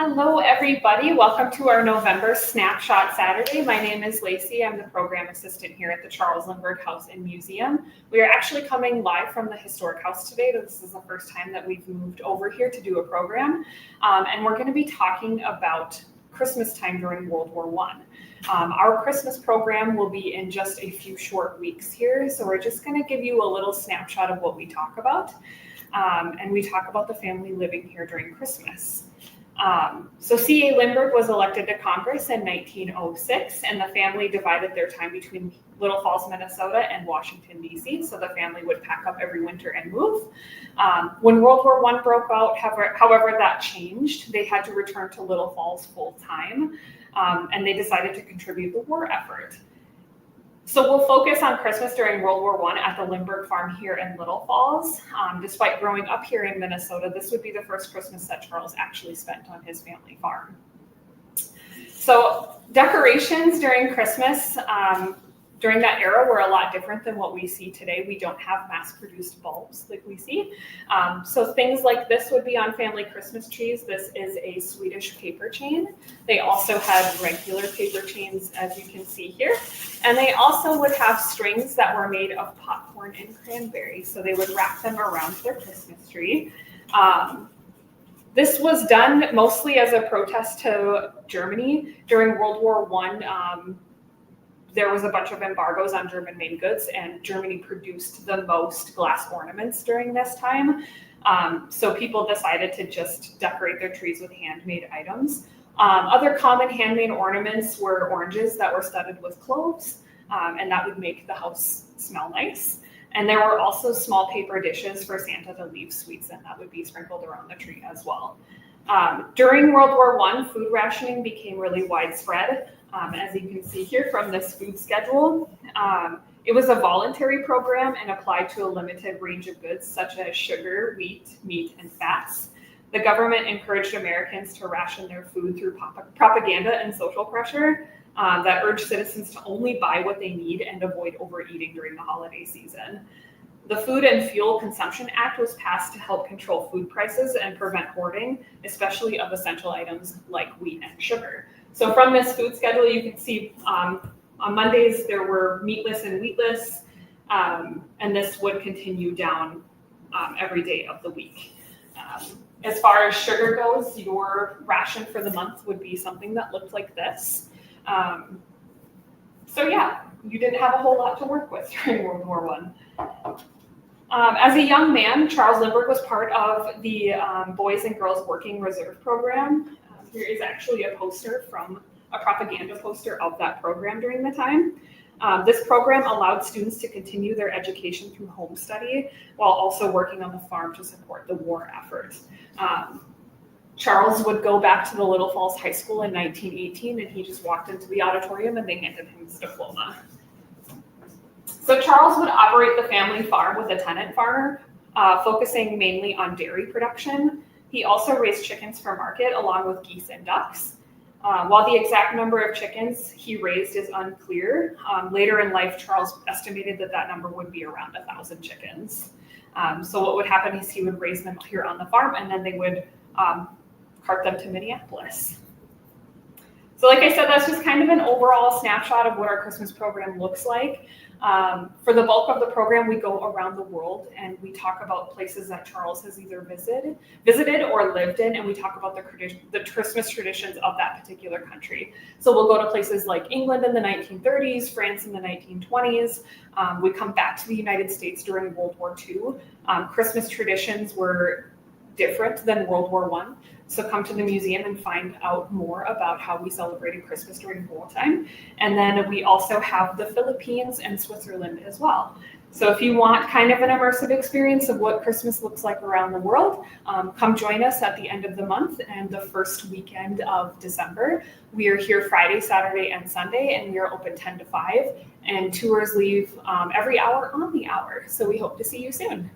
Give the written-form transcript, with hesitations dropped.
Hello, everybody. Welcome to our November Snapshot Saturday. My name is Lacey. I'm the program assistant here at the Charles Lindbergh House and Museum. We are actually coming live from the Historic House today. This is the first time that we've moved over here to do a program. And we're going to be talking about Christmas time during World War I. Our Christmas program will be in just a few short weeks here. So we're just going to give you a little snapshot of what we talk about. And we talk about the family living here during Christmas. So C.A. Lindbergh was elected to Congress in 1906, and the family divided their time between Little Falls, Minnesota and Washington, D.C., so the family would pack up every winter and move. When World War I broke out, however, that changed. They had to return to Little Falls full-time, and they decided to contribute the war effort. So we'll focus on Christmas during World War I at the Lindbergh farm here in Little Falls. Despite growing up here in Minnesota, this would be the first Christmas that Charles actually spent on his family farm. So decorations during Christmas, during that era were a lot different than what we see today. We don't have mass-produced bulbs like we see. So things like this would be on family Christmas trees. This is a Swedish paper chain. They also had regular paper chains, as you can see here. And they also would have strings that were made of popcorn and cranberry. So they would wrap them around their Christmas tree. This was done mostly as a protest to Germany. During World War I, there was a bunch of embargoes on German-made goods, and Germany produced the most glass ornaments during this time. So people decided to just decorate their trees with handmade items. Other common handmade ornaments were oranges that were studded with cloves, and that would make the house smell nice. And there were also small paper dishes for Santa to leave sweets in that would be sprinkled around the tree as well. During World War I, food rationing became really widespread. As you can see here from this food schedule, it was a voluntary program and applied to a limited range of goods such as sugar, wheat, meat, and fats. The government encouraged Americans to ration their food through propaganda and social pressure that urged citizens to only buy what they need and avoid overeating during the holiday season. The Food and Fuel Consumption Act was passed to help control food prices and prevent hoarding, especially of essential items like wheat and sugar. So from this food schedule, you can see on Mondays there were meatless and wheatless, and this would continue down every day of the week. As far as sugar goes, your ration for the month would be something that looked like this. So yeah, you didn't have a whole lot to work with during World War I. As a young man, Charles Lindbergh was part of the Boys and Girls Working Reserve Program. Here is actually a poster from a propaganda poster of that program during the time. This program allowed students to continue their education through home study while also working on the farm to support the war effort. Charles would go back to the Little Falls High School in 1918, and he just walked into the auditorium and they handed him his diploma. So Charles would operate the family farm with a tenant farmer, focusing mainly on dairy production. He also raised chickens for market along with geese and ducks. While the exact number of chickens he raised is unclear, later in life, Charles estimated that number would be around 1,000 chickens. So what would happen is he would raise them here on the farm, and then they would cart them to Minneapolis. So like I said, that's just kind of an overall snapshot of what our Christmas program looks like. For the bulk of the program, we go around the world and we talk about places that Charles has either visited or lived in, and we talk about the Christmas traditions of that particular country. So we'll go to places like England in the 1930s, France in the 1920s. We come back to the United States during World War II. Christmas traditions were different than World War I. So come to the museum and find out more about how we celebrated Christmas during wartime. And then we also have the Philippines and Switzerland as well. So if you want kind of an immersive experience of what Christmas looks like around the world, come join us at the end of the month and the first weekend of December. We are here Friday, Saturday, and Sunday, and we are open 10 to 5. And tours leave every hour on the hour. So we hope to see you soon.